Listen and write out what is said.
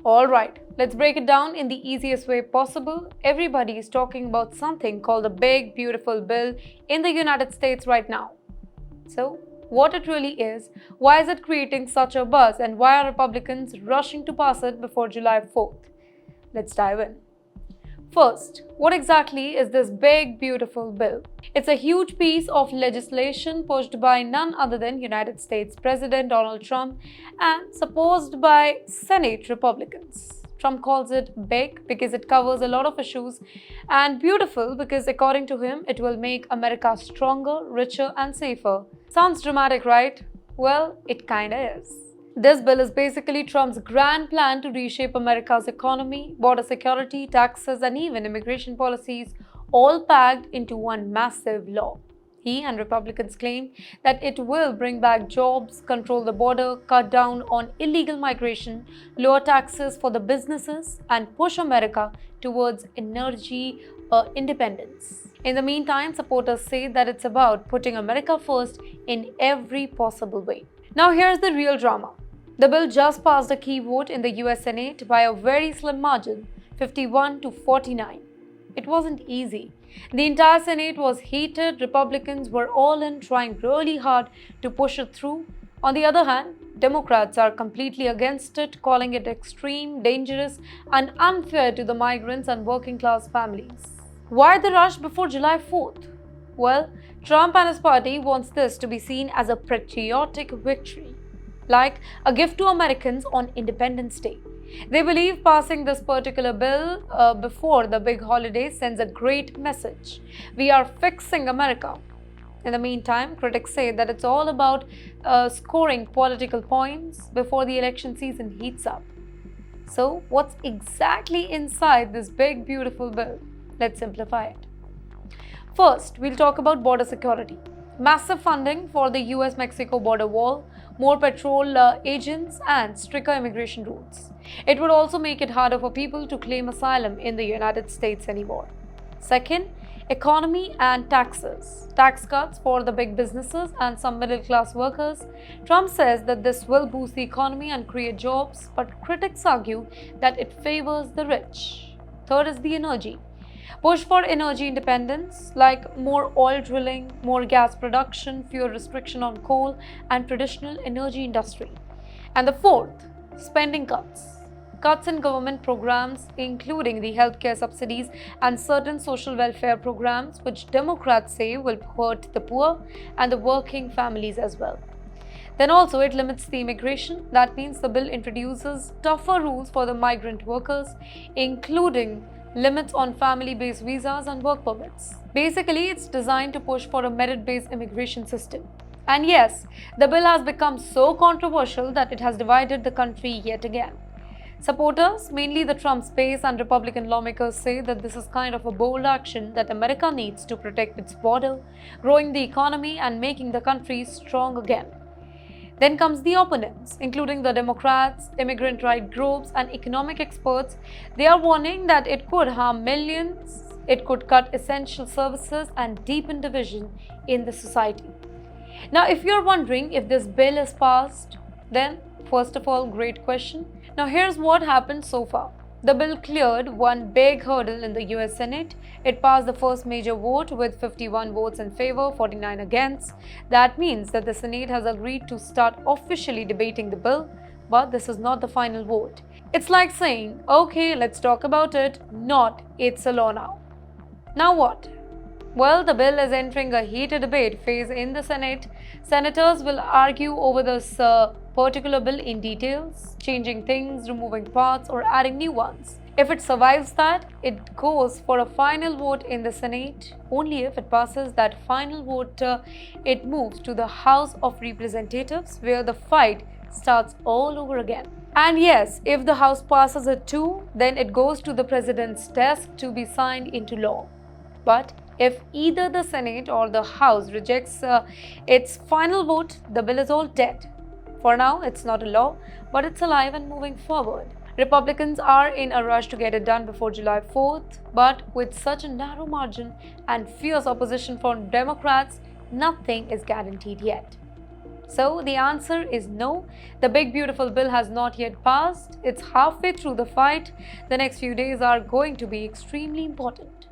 Alright, let's break it down in the easiest way possible. Everybody is talking about something called the big, beautiful bill in the United States right now. So, what it really is, why is it creating such a buzz, and why are Republicans rushing to pass it before July 4th? Let's dive in. First, what exactly is this big, beautiful bill? It's a huge piece of legislation pushed by none other than United States President Donald Trump and supported by Senate Republicans. Trump calls it big because it covers a lot of issues, and beautiful because, according to him, it will make America stronger, richer, and safer. Sounds dramatic, right? Well, it kinda is. This bill is basically Trump's grand plan to reshape America's economy, border security, taxes, and even immigration policies, all packed into one massive law. He and Republicans claim that it will bring back jobs, control the border, cut down on illegal migration, lower taxes for the businesses, and push America towards energy independence. In the meantime, supporters say that it's about putting America first in every possible way. Now, here's the real drama. The bill just passed a key vote in the US Senate by a very slim margin, 51 to 49. It wasn't easy. The entire Senate was heated. Republicans were all in, trying really hard to push it through. On the other hand, Democrats are completely against it, calling it extreme, dangerous, and unfair to the migrants and working class families. Why the rush before July 4th? Well, Trump and his party wants this to be seen as a patriotic victory, like a gift to Americans on Independence Day. They believe passing this particular bill before the big holiday sends a great message. We are fixing America. In the meantime, critics say that it's all about scoring political points before the election season heats up. So, what's exactly inside this big, beautiful bill? Let's simplify it. First, we'll talk about border security. Massive funding for the US Mexico border wall, more patrol agents, and stricter immigration rules. It would also make it harder for people to claim asylum in the United States anymore. Second, economy and taxes. Tax cuts for the big businesses and some middle class workers. Trump says that this will boost the economy and create jobs, but critics argue that it favors the rich. Third is the energy. Push for energy independence, like more oil drilling, more gas production, fewer restriction on coal and traditional energy industry. And the fourth, spending cuts. Cuts in government programs, including the healthcare subsidies and certain social welfare programs, which Democrats say will hurt the poor and the working families as well. Then also it limits the immigration. That means the bill introduces tougher rules for the migrant workers, including limits on family-based visas and work permits. Basically, it's designed to push for a merit-based immigration system. And yes, the bill has become so controversial that it has divided the country yet again. Supporters, mainly the Trump base and Republican lawmakers, say that this is kind of a bold action that America needs to protect its border, growing the economy and making the country strong again. Then comes the opponents, including the Democrats, immigrant rights groups, and economic experts. They are warning that it could harm millions, it could cut essential services, and deepen division in the society. Now, if you're wondering if this bill is passed, then first of all, great question. Now, here's what happened so far. The bill cleared one big hurdle in the US Senate. It passed the first major vote with 51 votes in favor, 49 against. That means that the Senate has agreed to start officially debating the bill, but this is not the final vote. It's like saying, okay, let's talk about it, not it's a law now. Now what? Well, the bill is entering a heated debate phase in the Senate. Senators will argue over this particular bill in details, changing things, removing parts, or adding new ones. If it survives that, it goes for a final vote in the Senate. Only if it passes that final vote, it moves to the House of Representatives, where the fight starts all over again. And yes, if the House passes it too, then it goes to the President's desk to be signed into law. But if either the Senate or the House rejects its final vote, the bill is all dead. For now, it's not a law, but it's alive and moving forward. Republicans are in a rush to get it done before July 4th, but with such a narrow margin and fierce opposition from Democrats, nothing is guaranteed yet. So the answer is no. The big beautiful bill has not yet passed. It's halfway through the fight. The next few days are going to be extremely important.